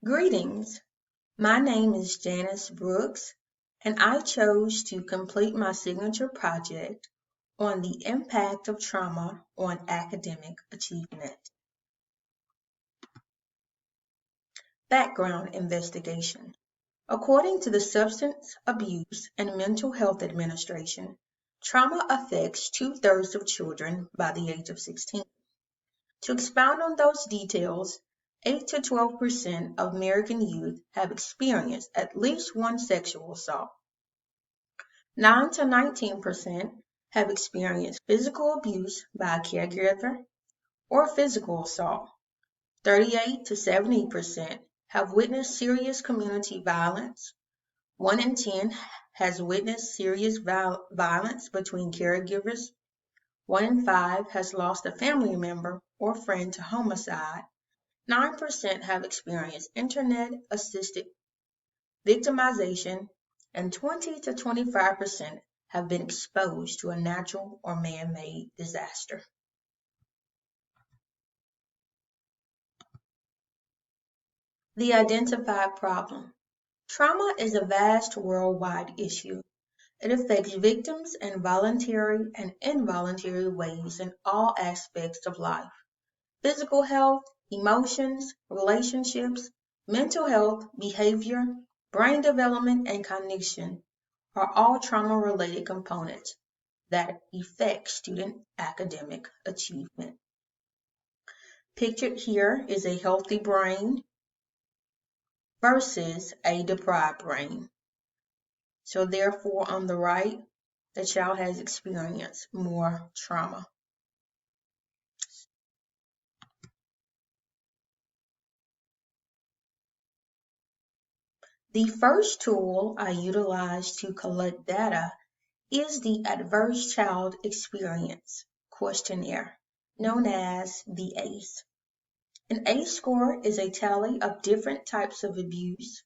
Greetings, my name is Janice Brooks, and I chose to complete my signature project on the impact of trauma on academic achievement. Background investigation. According to the Substance Abuse and Mental Health Administration, trauma affects two-thirds of children by the age of 16. To expound on those details, 8 to 12% of American youth have experienced at least one sexual assault. 9 to 19% have experienced physical abuse by a caregiver or physical assault. 38 to 70% have witnessed serious community violence. 1 in 10 has witnessed serious violence between caregivers. 1 in 5 has lost a family member or friend to homicide. 9% have experienced internet-assisted victimization, and 20 to 25% have been exposed to a natural or man-made disaster. The identified problem. Trauma is a vast worldwide issue. It affects victims in voluntary and involuntary ways in all aspects of life. Physical health, emotions, relationships, mental health, behavior, brain development, and cognition are all trauma-related components that affect student academic achievement. Pictured here is a healthy brain versus a deprived brain. So therefore, on the right, the child has experienced more trauma. The first tool I utilize to collect data is the Adverse Child Experience Questionnaire, known as the ACE. An ACE score is a tally of different types of abuse,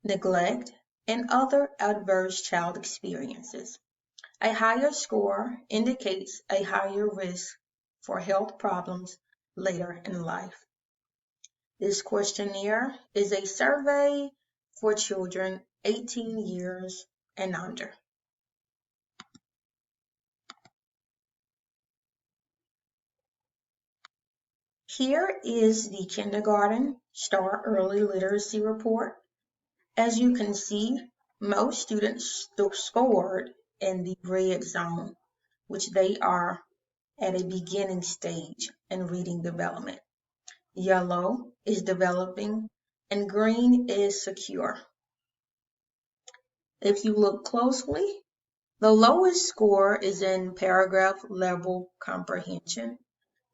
neglect, and other adverse child experiences. A higher score indicates a higher risk for health problems later in life. This questionnaire is a survey for children 18 years and under. Here is the kindergarten STAR Early Literacy Report. As you can see, most students scored in the red zone, which they are at a beginning stage in reading development. Yellow is developing and green is secure. If you look closely, the lowest score is in paragraph level comprehension.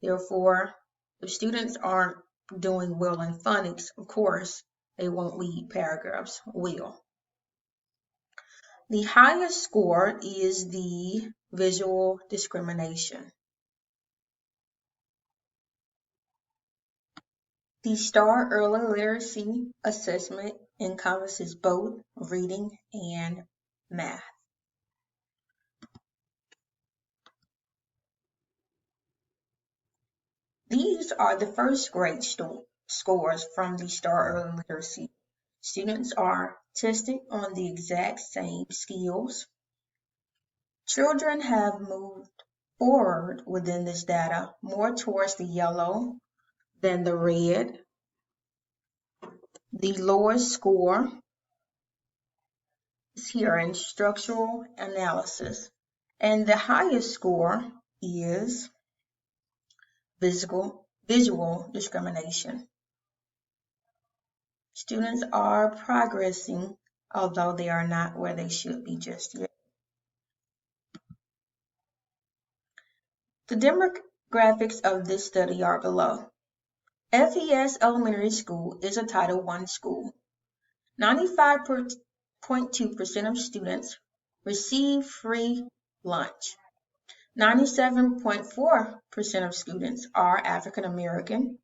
Therefore, if students aren't doing well in phonics, of course, they won't read paragraphs well. The highest score is the visual discrimination. The STAR Early Literacy Assessment encompasses both reading and math. These are the first grade scores from the STAR Early Literacy. Students are tested on the exact same skills. Children have moved forward within this data more towards the yellow than the red. The lowest score is here in structural analysis, and the highest score is visual discrimination. Students are progressing, although they are not where they should be just yet. The demographics of this study are below. FES Elementary School is a Title I school. 95.2% of students receive free lunch. 97.4% of students are African American.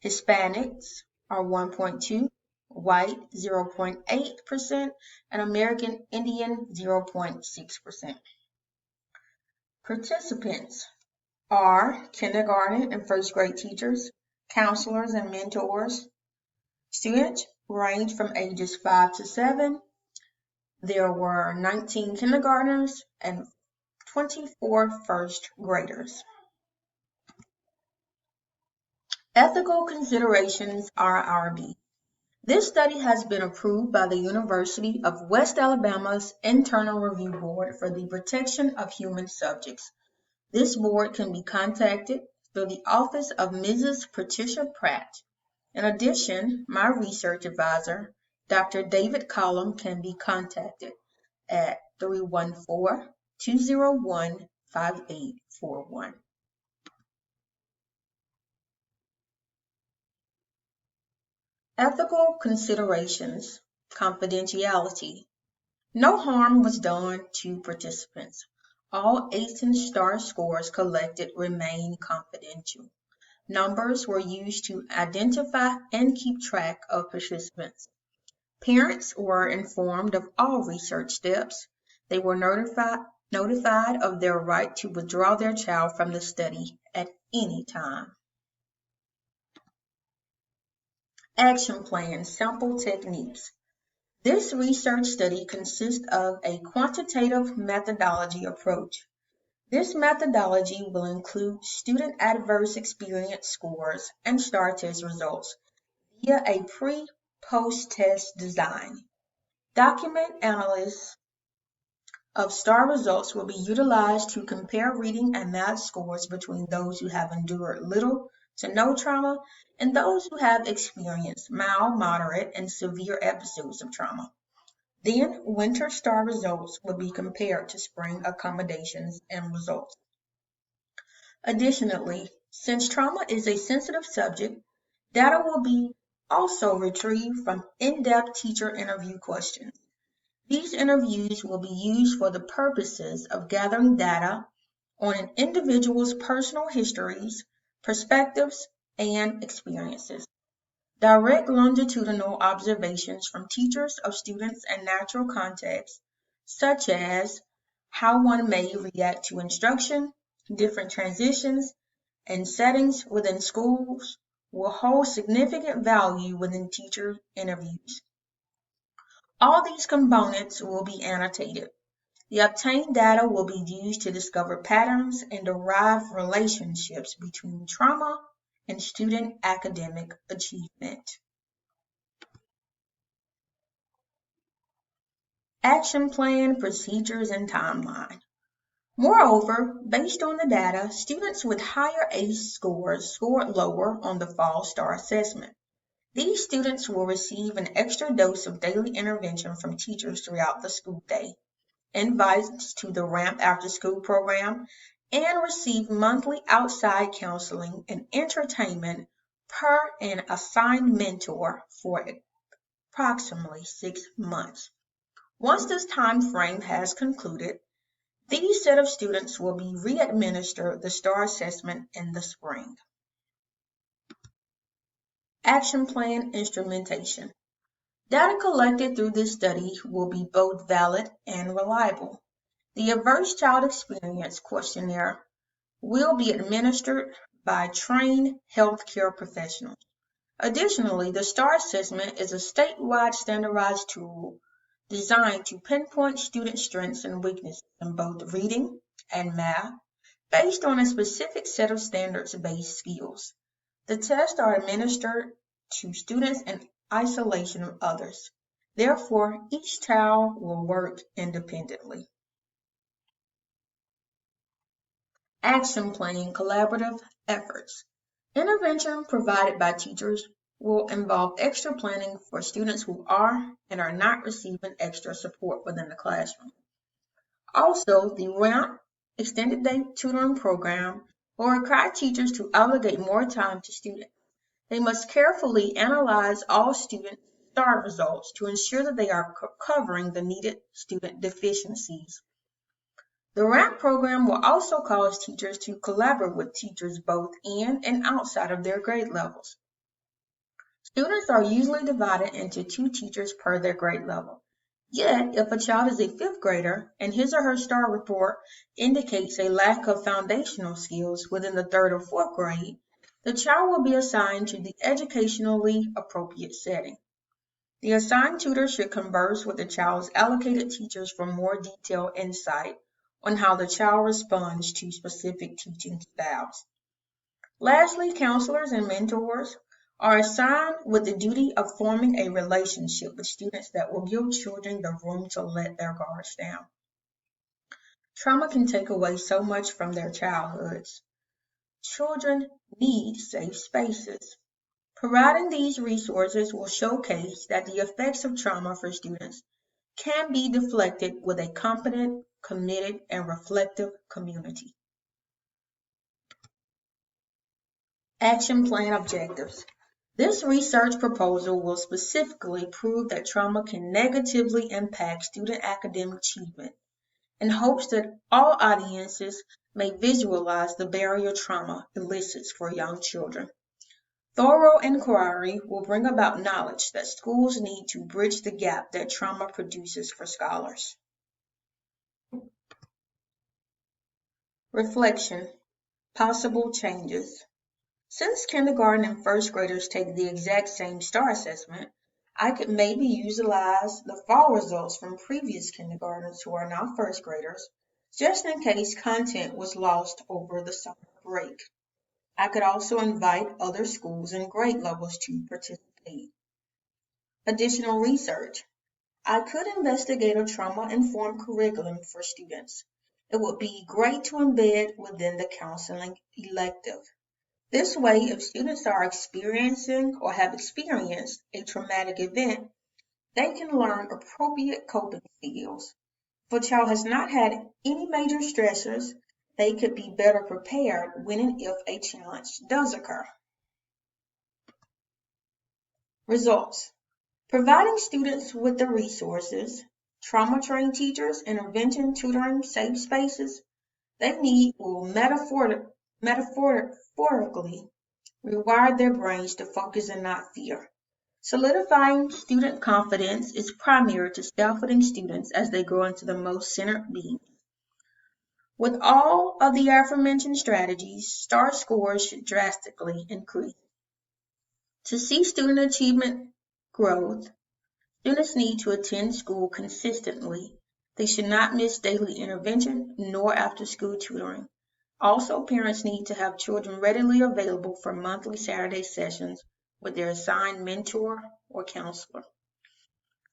Hispanics are 1.2%, white 0.8%, and American Indian 0.6%. Participants are kindergarten and first grade teachers, counselors and mentors, Students ranged from ages 5 to 7. There were 19 kindergartners and 24 first graders. Ethical Considerations RRB. This study has been approved by the University of West Alabama's Internal Review Board for the Protection of Human Subjects. This board can be contacted through the office of Mrs. Patricia Pratt. In addition, my research advisor, Dr. David Collum, can be contacted at 314-201-5841. Ethical considerations, confidentiality. No harm was done to participants. All ACE and STAR scores collected remain confidential. Numbers were used to identify and keep track of participants. Parents were informed of all research steps. They were notified of their right to withdraw their child from the study at any time. Action plan, sample techniques. This research study consists of a quantitative methodology approach. This methodology will include student adverse experience scores and STAR test results via a pre-post test design. Document analysis of STAR results will be utilized to compare reading and math scores between those who have endured little to no trauma and those who have experienced mild, moderate, and severe episodes of trauma. Then, winter STAR results will be compared to spring accommodations and results. Additionally, since trauma is a sensitive subject, data will be also retrieved from in-depth teacher interview questions. These interviews will be used for the purposes of gathering data on an individual's personal histories, perspectives, and experiences. Direct longitudinal observations from teachers of students and natural contexts, such as how one may react to instruction, different transitions, and settings within schools, will hold significant value within teacher interviews. All these components will be annotated. The obtained data will be used to discover patterns and derive relationships between trauma and student academic achievement. Action plan, procedures, and timeline. Moreover, based on the data, students with higher ACE scores scored lower on the fall STAR assessment. These students will receive an extra dose of daily intervention from teachers throughout the school day, invites to the RAMP after-school program, and receive monthly outside counseling and entertainment per an assigned mentor for approximately 6 months. Once this time frame has concluded, these set of students will be re-administered the STAR assessment in the spring. Action plan instrumentation. Data collected through this study will be both valid and reliable. The Adverse Child Experience Questionnaire will be administered by trained healthcare professionals. Additionally, the STAR assessment is a statewide standardized tool designed to pinpoint student strengths and weaknesses in both reading and math based on a specific set of standards-based skills. The tests are administered to students in isolation of others. Therefore, each child will work independently. Action plan, collaborative efforts. Intervention provided by teachers will involve extra planning for students who are and are not receiving extra support within the classroom. Also, the RAMP Extended Day Tutoring Program will require teachers to obligate more time to students. They must carefully analyze all student STAR results to ensure that they are covering the needed student deficiencies. The RAMP program will also cause teachers to collaborate with teachers both in and outside of their grade levels. Students are usually divided into 2 teachers per their grade level. Yet, if a child is a 5th grader and his or her STAR report indicates a lack of foundational skills within the 3rd or 4th grade, The child will be assigned to the educationally appropriate setting. The assigned tutor should converse with the child's allocated teachers for more detailed insight on how the child responds to specific teaching styles. Lastly, counselors and mentors are assigned with the duty of forming a relationship with students that will give children the room to let their guards down. Trauma can take away so much from their childhoods. Children need safe spaces. Providing these resources will showcase that the effects of trauma for students can be deflected with a competent, committed, and reflective community. Action Plan Objectives. This research proposal will specifically prove that trauma can negatively impact student academic achievement in hopes that all audiences may visualize the barrier trauma elicits for young children. Thorough inquiry will bring about knowledge that schools need to bridge the gap that trauma produces for scholars. Reflection. Possible changes. Since kindergarten and first graders take the exact same STAR assessment, I could maybe utilize the fall results from previous kindergartners who are now first graders, just in case content was lost over the summer break. I could also invite other schools and grade levels to participate. Additional research. I could investigate a trauma-informed curriculum for students. It would be great to embed within the counseling elective. This way, if students are experiencing or have experienced a traumatic event, they can learn appropriate coping skills. If a child has not had any major stressors, they could be better prepared when and if a challenge does occur. Results. Providing students with the resources, trauma-trained teachers, intervention, tutoring, safe spaces they need will metaphorically rewire their brains to focus and not fear. Solidifying student confidence is primary to scaffolding students as they grow into the most centered beings. With all of the aforementioned strategies, STAR scores should drastically increase. To see student achievement growth, students need to attend school consistently. They should not miss daily intervention nor after-school tutoring. Also, parents need to have children readily available for monthly Saturday sessions with their assigned mentor or counselor.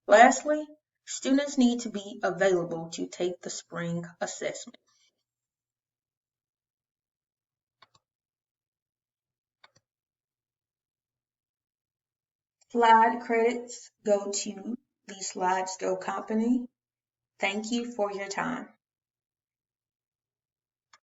Lastly, students need to be available to take the spring assessment. Slide credits go to the Slideshow Company. Thank you for your time.